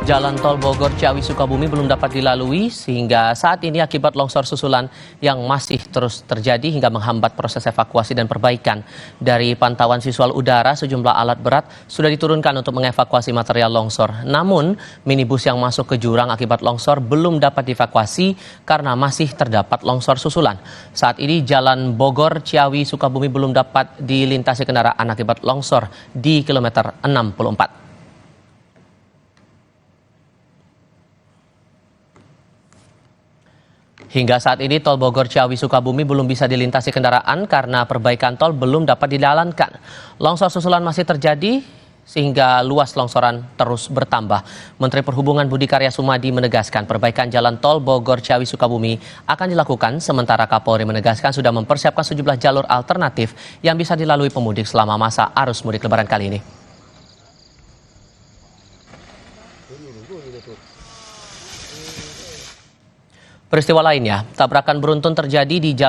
Jalan tol Bogor Ciawi Sukabumi belum dapat dilalui sehingga saat ini akibat longsor susulan yang masih terus terjadi hingga menghambat proses evakuasi dan perbaikan. Dari pantauan visual udara, sejumlah alat berat sudah diturunkan untuk mengevakuasi material longsor. Namun, minibus yang masuk ke jurang akibat longsor belum dapat dievakuasi karena masih terdapat longsor susulan. Saat ini Jalan Bogor Ciawi Sukabumi belum dapat dilintasi kendaraan akibat longsor di kilometer 64. Hingga saat ini tol Bogor Ciawi Sukabumi belum bisa dilintasi kendaraan karena perbaikan tol belum dapat dijalankan. Longsor susulan masih terjadi sehingga luas longsoran terus bertambah. Menteri Perhubungan Budi Karya Sumadi menegaskan perbaikan jalan tol Bogor Ciawi Sukabumi akan dilakukan, sementara Kapolri menegaskan sudah mempersiapkan sejumlah jalur alternatif yang bisa dilalui pemudik selama masa arus mudik Lebaran kali ini. Peristiwa lainnya, tabrakan beruntun terjadi di jalan